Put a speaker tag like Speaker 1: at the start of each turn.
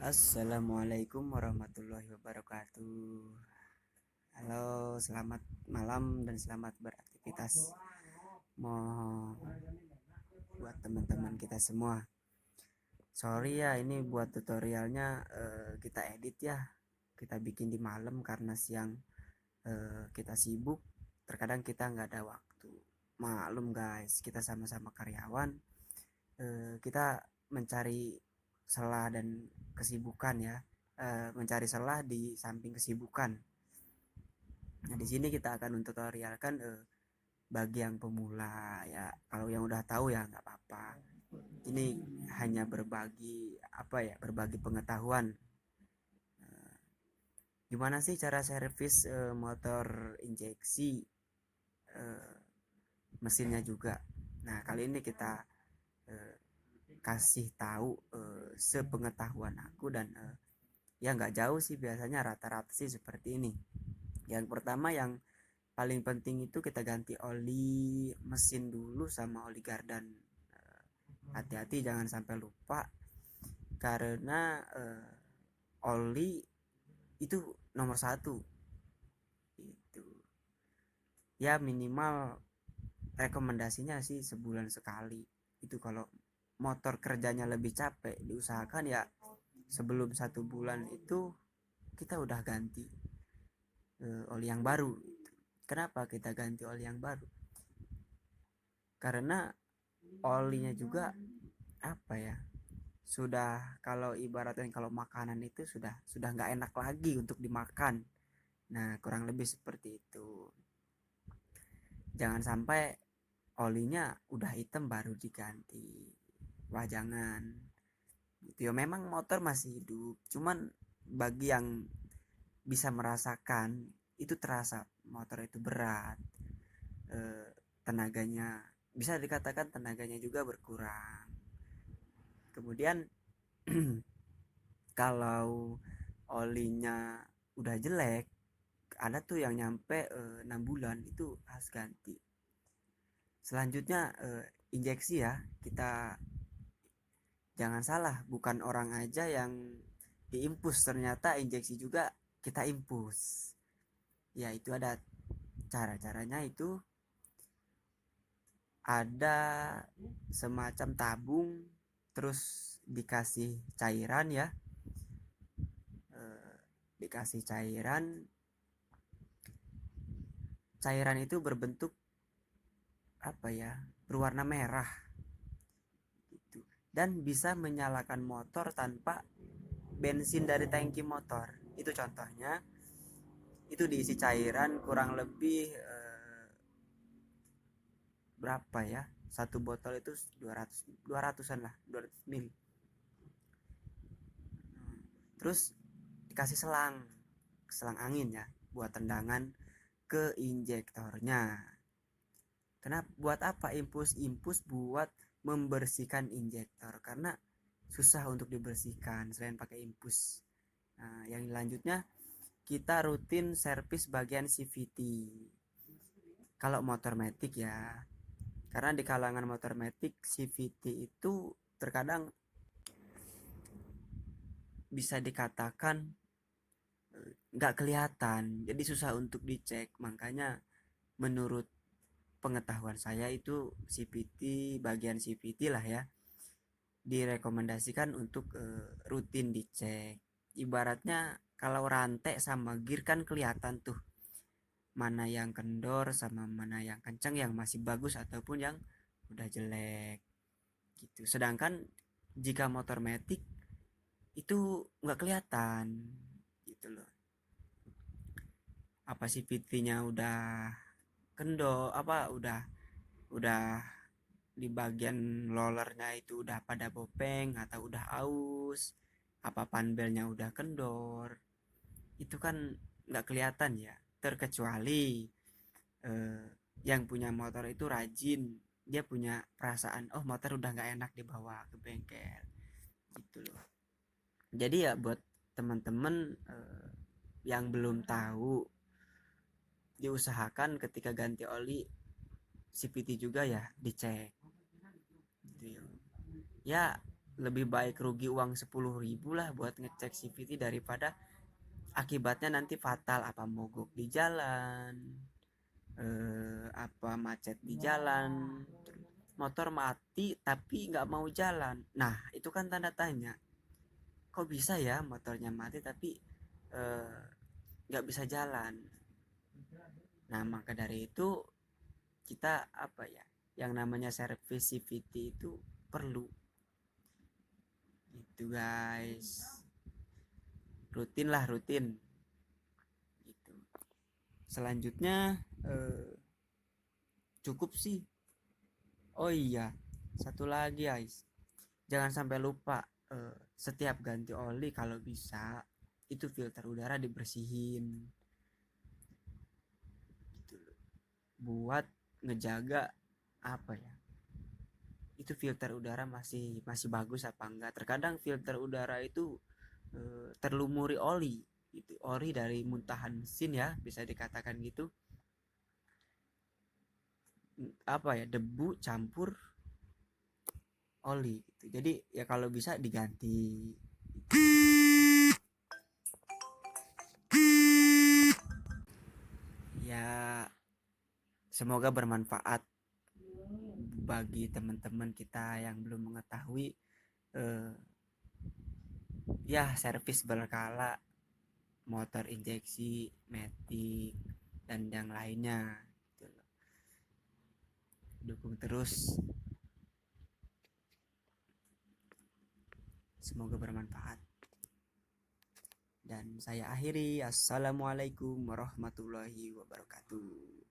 Speaker 1: Assalamualaikum warahmatullahi wabarakatuh. Halo, selamat malam dan selamat beraktivitas. Mau buat teman-teman kita semua. Sorry ya, ini buat tutorialnya kita edit ya. Kita bikin di malam karena siang kita sibuk. Terkadang kita nggak ada waktu. Maklum guys, kita sama-sama karyawan. Kita mencari celah dan kesibukan ya, mencari celah di samping kesibukan. Nah di sini kita akan tutorialkan bagi yang pemula ya. Kalau yang udah tahu ya nggak apa-apa. Ini hanya berbagi apa ya, berbagi pengetahuan. Gimana sih cara servis motor injeksi, eh, mesinnya juga. Nah kali ini kita eh, kasih tahu sepengetahuan aku dan ya nggak jauh sih, biasanya rata-rata sih seperti ini. Yang pertama yang paling penting itu kita ganti oli mesin dulu sama oli gardan. Hati-hati jangan sampai lupa karena oli itu nomor satu itu ya, minimal rekomendasinya sih sebulan sekali. Itu kalau motor kerjanya lebih capek, diusahakan ya sebelum 1 bulan itu kita udah ganti oli yang baru. Kenapa kita ganti oli yang baru? Karena olinya juga apa ya, sudah, kalau ibaratnya kalau makanan itu sudah nggak enak lagi untuk dimakan. Nah kurang lebih seperti itu. Jangan sampai olinya udah hitam baru diganti. Wah jangan. Itu ya, memang motor masih hidup, cuman bagi yang bisa merasakan itu terasa motor itu berat, eh, tenaganya bisa dikatakan tenaganya juga berkurang. Kemudian kalau olinya udah jelek, ada tuh yang nyampe 6 bulan itu harus ganti. Selanjutnya injeksi ya, kita jangan salah, bukan orang aja yang diimpus, ternyata injeksi juga kita impus. Ya itu ada cara-caranya. Itu ada semacam tabung, terus dikasih cairan ya, dikasih cairan itu berbentuk apa ya, berwarna merah gitu, dan bisa menyalakan motor tanpa bensin dari tangki motor. Itu contohnya, itu diisi cairan kurang lebih berapa ya, satu botol itu 200-an lah, 200 ml. Terus dikasih selang selang angin ya, buat tendangan ke injektornya. Kenapa, buat apa impus buat membersihkan injektor, karena susah untuk dibersihkan selain pakai impus. Nah yang lanjutnya, kita rutin servis bagian CVT kalau motor matic ya, karena di kalangan motor matic CVT itu terkadang bisa dikatakan nggak kelihatan, jadi susah untuk dicek. Makanya menurut pengetahuan saya itu CVT, bagian CVT lah ya, direkomendasikan untuk rutin dicek. Ibaratnya kalau rantai sama gear kan kelihatan tuh mana yang kendor sama mana yang kencang, yang masih bagus ataupun yang udah jelek gitu. Sedangkan jika motor matic itu nggak kelihatan gitu loh, apa sih PT-nya udah kendor, apa udah di bagian rollernya itu udah pada bopeng atau udah aus, apa panbelnya udah kendor. Itu kan nggak kelihatan ya, terkecuali eh, yang punya motor itu rajin, dia punya perasaan oh motor udah nggak enak dibawa ke bengkel gitu loh. Jadi ya buat teman-teman yang belum tahu, diusahakan ketika ganti oli CVT juga ya dicek gitu ya. Ya lebih baik rugi uang 10.000 lah buat ngecek CVT daripada akibatnya nanti fatal, apa mogok di jalan, apa macet di jalan, motor mati tapi nggak mau jalan. Nah itu kan tanda tanya, kok bisa ya motornya mati tapi eh, nggak bisa jalan. Nah maka dari itu kita apa ya, yang namanya service CVT itu perlu gitu guys, rutin lah, rutin gitu. Selanjutnya cukup sih. Oh iya, satu lagi guys, jangan sampai lupa setiap ganti oli kalau bisa itu filter udara dibersihin gitu loh. Buat ngejaga apa ya, itu filter udara masih masih bagus apa enggak. Terkadang filter udara itu terlumuri oli, itu ori dari muntahan mesin ya, bisa dikatakan gitu. Apa ya, debu campur oli gitu. Jadi ya kalau bisa diganti ya. Semoga bermanfaat bagi teman-teman kita yang belum mengetahui eh, ya servis berkala motor injeksi, matic, dan yang lainnya gitu. Dukung terus, semoga bermanfaat. Dan saya akhiri, assalamualaikum warahmatullahi wabarakatuh.